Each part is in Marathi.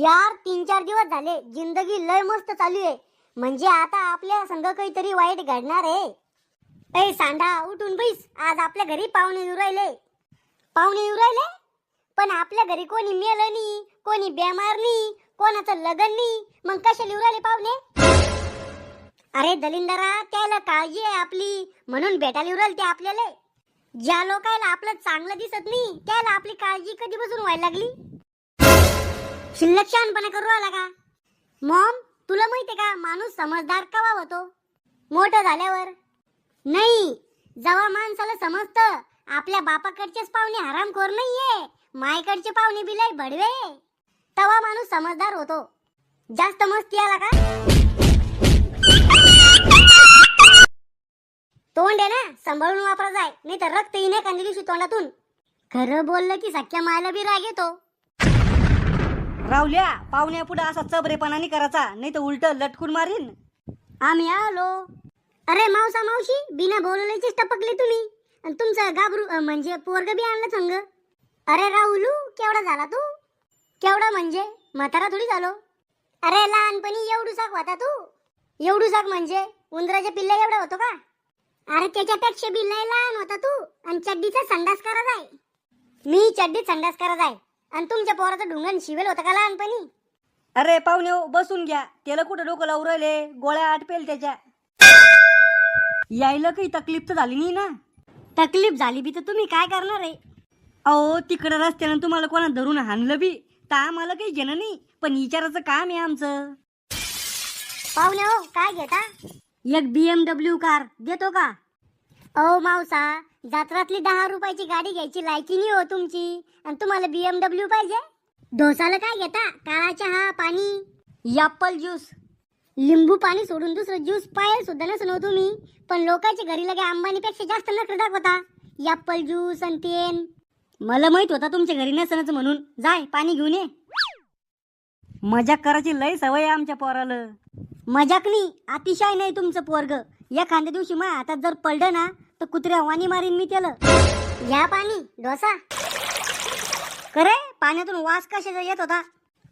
यार 3-4 दिवस झाले जिंदगी लय मस्त चालू आहे. म्हणजे आता आपल्या संग काहीतरी वाईट घडणार आहे. ए सांडा उठून बैस, आज आपल्या घरी पाहुणे येऊ राहिले. पाहुणे येऊ राहिले पण आपल्या घरी कोणी मेलं नाही, कोणी बेमार नाही, कोणाचं लग्न नाही, मग कशाला येऊ राहिले पाहुणे? अरे दलिंदरा, त्याला काळजी आहे आपली म्हणून भेटायला येऊ राहिले ते आपल्याला. ज्या लोकांना आपलं चांगलं दिसत नाही त्याला आपली काळजी कधीपासून व्हायला लागली? शिल्लक शहाणपणा करू राहिला का? मॉम, तुला माहितीये का माणूस समजदार केव्हा होतो? मोठं झाल्यावर. नाही, जेव्हा माणसाला समजतं आपल्या बापाकडचेच पाहुणे हरामखोर नाहीये, मायकडचे पाहुणे बी लय भडवे, तेव्हा माणूस समजदार होतो. जास्त मस्ती आला का? तोंड आहे ना, सांभाळून वापरा जाय, नाही तर रक्त येणे एखाद्या दिवशी तोंडातून. खरं बोललं की सख्या मायला बी राग येतो. रावल्या, पाहुण्या पुढे असा चबरेपणा नाही करायचा, नाही तर उलट लटकून मारीन. आम्ही आलो. अरे मावसा मावशी, बिना बोलवल्याचीच टपकले तुम्ही. आणि तुमचं गाबरू म्हणजे पोरग बी आणलं संग. अरे राहुलू, केवढा झाला तू? केवढा म्हणजे म्हातारा थोडी झालो. अरे लहानपणी एवढूसाक होता तू. एवढूसाक म्हणजे उंदराच्या पिल्ला एवढा होतो का? अरे त्याच्यापेक्षा बी लय लहान होता तू. आणि चड्डीचा संडास करा जाय. मी चड्डीत संडास करा जाय आणि तुमच्या पोराचं ढुंगण शिवेल होतं का लहानपणी? अरे पाहुण्या बसून घ्या, त्याला कुठं डोकं लावून राहिले, गोळ्या आटपेल त्याच्या. यायला काही तकलीफ तर झाली नाही ना? तकलीफ झाली बी तर तुम्ही काय करणार आहे? अहो तिकडं रस्त्यानं तुम्हाला कोणा धरून हाणलं बी तर आम्हाला काही घेणं नाही, पण विचाराचं काम आहे आमचं. पाहुणे हो, काय घेता? एक BMW कार देतो का? ओ मावसा, जत्रातली 10 रुपयाची गाडी घ्यायची लायकी नाही हो तुमची, आणि तुम्हाला BMW पाहिजे? डोसाला काय घेता? काळा चहा, पाणी, ॲपल ज्यूस, लिंबू पाणी सोडून दुसरं ज्यूस पाहिजे सुद्धा नसनो हो तुम्ही. पण लोकांच्या घरी लगे अंबानीपेक्षा जास्त नखरे दाखवता. ॲपल ज्यूस आणि तेन. मला माहित होता तुमच्या घरी नसनच म्हणून. जाय पाणी घेऊन ये. मजाक करायची लय सवय आहे आमच्या पोराला. मजाक नाही, अतिशय नाही तुमचं पोरग. एखाद्या दिवशी माझ्या हातात जर पडलं ना तर कुत्र्या वाणी मारीन मी त्याला. या पाणी डोसा. करे पाण्यातून वास कशाचा येत होता?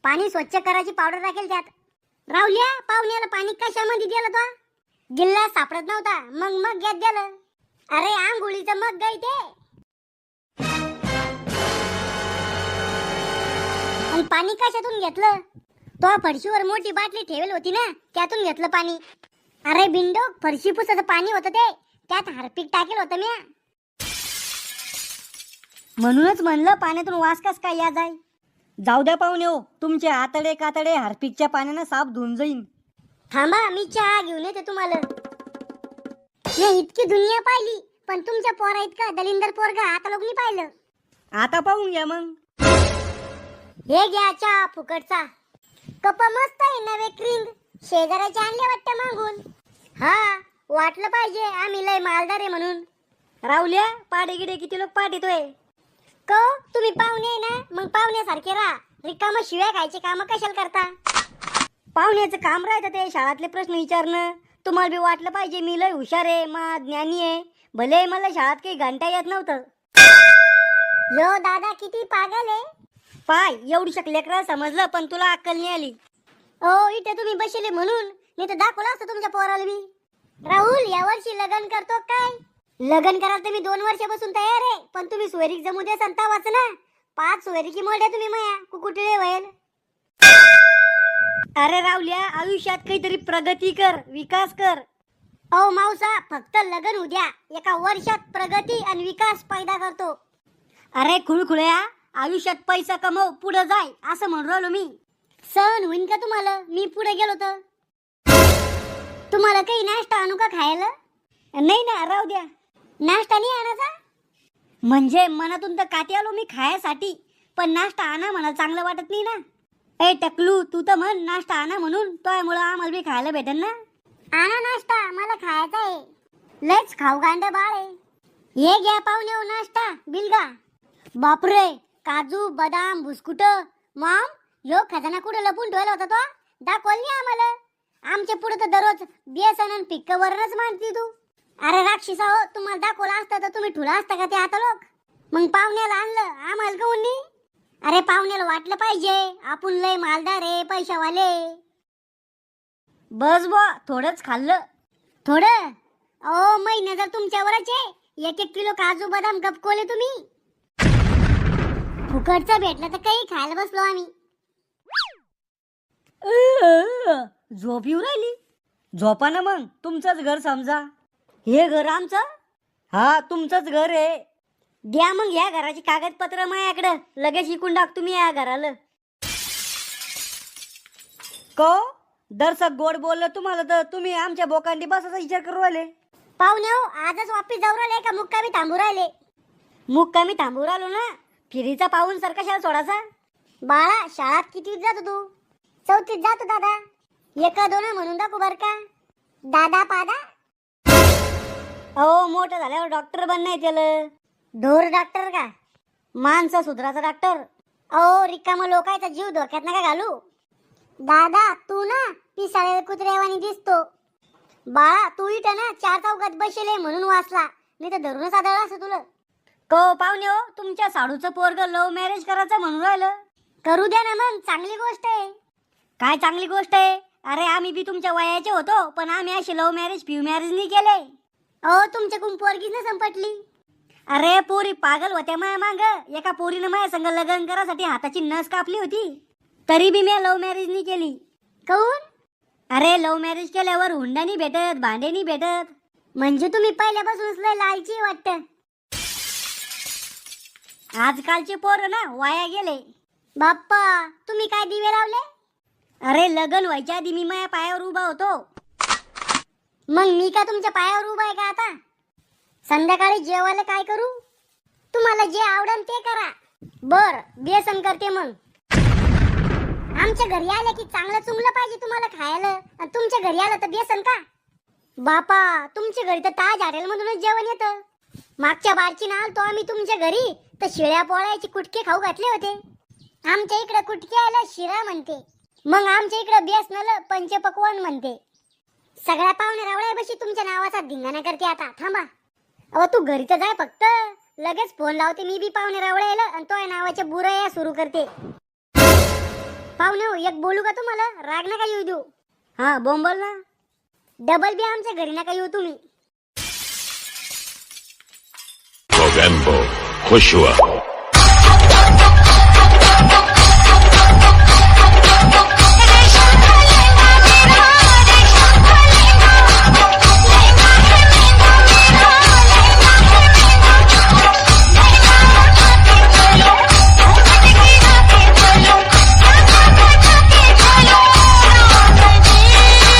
पाणी स्वच्छ करायची पावडर टाकेल त्यात. राहुल्या, पाहुण्याला पाणी कशामध्ये दिलं तो? गिल्ला सापडत नव्हता, मग घेत दिलं. अरे आंघोळीचं मग गाय ते. आणि पाणी कशातून घेतलं? तो फरशीवर मोठी बाटली ठेवली होती ना, त्यातून घेतलं पाणी. अरे बिंडो, फरशी पुसाचं पाणी होतं ते, त्यात हार्पिक टाकेल होतं मी. म्हणूनच म्हणलं पाण्यातून वास कस काय या जाय. जाऊ द्या पाहुणे हो, तुमचे आतडे कातडे हार्पिकच्या पाण्यानं साफ धुवून जाईन. थांबा, मी चहा घेऊन येते तुम्हाला. मी इतकी दुनिया पाहिली पण तुमच्या पोरा इतका दलिंदर पोरगा आता लोक नाही पाहिलं. आता पाहून घ्या मग. हे घ्या चहा फुकटचा. कप मस्त आहे नवे क्रिंग, शेजाऱ्याचे आणले वाटतं मागून. हा, वाटलं पाहिजे आम्ही लय मालदार आहे म्हणून. रावल्या, पाडे गिडे किती लोक पाठ येतोय. को तुम्ही पाहुणे आहे ना, मग पाहुण्यासारखे राहा. रिकाम शिव्या खायचे काम कशाला करता? पाहुण्याचं काम राहतं ते शाळातले प्रश्न विचारणं. तुम्हाला बी वाटलं पाहिजे मी लय हुशार आहे, मा ज्ञानी आहे. भले मला शाळात काही घंटा येत नव्हतं. लो दादा किती पागल आहे. पाय एवढी लेकरं समजलं पण तुला अक्कल नाही आली. ओ इथे तुम्ही बसले म्हणून, नाही तर दाखवलं असतं तुमच्या पोराला मी. राहुल, यावर्षी लग्न करतो काय? लग्न करायला तर मी 2 वर्षापासून तयार आहे, पण तुम्ही सोयरीक जमू दे संता वाचना. 5 सोयरीकी मोड्या तुम्ही माया कुकुटले व्हायल. अरे रावल्या, आयुष्यात काहीतरी प्रगती कर, विकास कर. ओ मावसा, फक्त लग्न उद्या, एका वर्षात प्रगती आणि विकास पैदा करतो. अरे खुळखुळ्या, आयुष्यात पैसा कमव, पुढे जाय असं म्हणून राहिलो मी. सहन होईन का तुम्हाला मी पुढे गेलो तर? तुम्हाला काही नाश्ता आणू का खायला? नाही ना, राहू द्या. नाश्ता नाही आणायचा? म्हणजे मनातून तर काठी आलो मी खायसाठी, पण नाश्ता आणा म्हणा चांगलं वाटत नाही ना. ए टकलू, तू तर म्हण नाश्ता आणा म्हणून, त्यामुळं आम्हाला बी खायला भेटेल ना. आणा नाश्ता, मला खायचा आहे. लयच खाऊ गांड बाळ आहे. हे घ्या पाहुणे हो नाश्ता, बिलगा. बापरे, काजू बदाम बुस्कुट. मॉम, ह्यो खजाना कुठे लपून ठेवला होता तो? दाखवल नाही आम्हाला. आमच्या पुढे तर दररोज बेसन आणि पिक्कवरच मानती तू. अरे राक्षसा हो, तुम्हाला दाखवलं असतं तर तुम्ही ठुला असता का ते आता लोक? मग पाहुण्याला आणलं, आम्हाला काऊन नाही? अरे पाहुण्याला वाटलं पाहिजे आपण लय मालदार रे पैशावाले. बस बुवा थोडंच खाल्लं. थोडं अहो मै नजर तुमच्यावरच आहे. 1-1 किलो काजू बदाम गपकोले तुम्ही. फुकटचं भेटलं तर काही खायला बसलो आम्ही. झोप येऊ राहिली. झोपा ना मग, तुमचंच घर समजा. हे घर आमचं? हा तुमचंच घर आहे. द्या मग या घराची कागदपत्र माझ्याकडं, लगेच इकून टाक तुम्ही या घराला. को दर्शक गोड बोललं तुम्हाला तर तुम्ही आमच्या बोकांडी बसाचा विचार करू राहिले. पाहुणे हो आजच वापिस जाऊ राहिले का मुक्कामी थांबू राहिले? मुक्कामी थांबू राहिलो ना. फिरीचा पाहून सर कशाला सोडायचा? बाळा शाळेत कितवीत जातो तू? 4थीत जातो दादा. 1-2 म्हणून दाखव बर का दादा पादा. अहो मोठं झाल्यावर डॉक्टर बनणं आहे त्याला. ढोर डॉक्टर का? माणसं सुधराचा डॉक्टर. अहो रिकामा लोकांचा जीव धोक्यात नका घालू. दादा तू ना पिसाळेल कुत्र्यावानी दिसतो. बाळा तू इथं ना 4 चौकात बसले म्हणून वाचला, नाही तर धरूनच आदळला असं तुला. को पाहुणे हो, तुमच्या साडूचं पोरग लव्ह मॅरेज करायचं म्हणून राहिलं. करू द्या ना मग, चांगली गोष्ट आहे. काय चांगली गोष्ट आहे? अरे आम्ही बी तुमच्या वयाचे होतो, पण आम्ही असे लव्ह मॅरेज फ्यू मॅरेज नाही केले. अहो तुमच्याकडून पोरगीच ना संपटली. अरे पोरी पागल होत्या माया मांग. एका पोरीनं माझ्या संग लग्न करासाठी हाताची नस कापली होती, तरी बी मी लव्ह मॅरेज नाही केली. काऊन? अरे लव्ह मॅरेज केल्यावर हुंडा नाही भेटत, भांडे नाही भेटत. म्हणजे तुम्ही पहिल्यापासूनच लय लालची वाटतं. आजकालचे पोरं ना वाया गेले. बाप्पा तुम्ही काय दिवे लावले? अरे लग्न व्हायच्या आधी मी माझ्या पायावर उभा होतो. मग मी का तुमच्या पायावर उभा आहे का आता? संध्याकाळी जेवायला काय करू? तुम्हाला जे आवडेल ते करा. बर बेसन करते मग. आमच्या घरी आले की चांगलं चुंगलं पाहिजे तुम्हाला खायला, आणि तुमच्या घरी आलं तर बेसन का? बापा तुमच्या घरी तर ताज हॉटेल मधूनच जेवण येतं. मागच्या बारची ना आलतो आम्ही तुमच्या घरी, तर शिळ्या पोळ्याचे कुटके खाऊ घातले होते. आमच्या इकडे कुटक्याला शिरा म्हणते, मग आमच्या इकडे बेसनाला पंचपक्वान्न म्हणते. सगळ्या पाहुणे रावळ्यापाशी तुमच्या नावाचा धिंगाणा करते आता. थांबा अहो तू घरी तर जाय फक्त, लगेच फोन लावते मी बी पाहुणे रावळ्याला, आणि तो नावाच्या बुराया सुरू करते. पाहुणे हो एक बोलू का तुम्हाला? राग नका येऊ देऊ. हा बोंबल ना. डबल बी आमच्या घरी नका येऊ तुम्ही. Movember, खुश हुआ.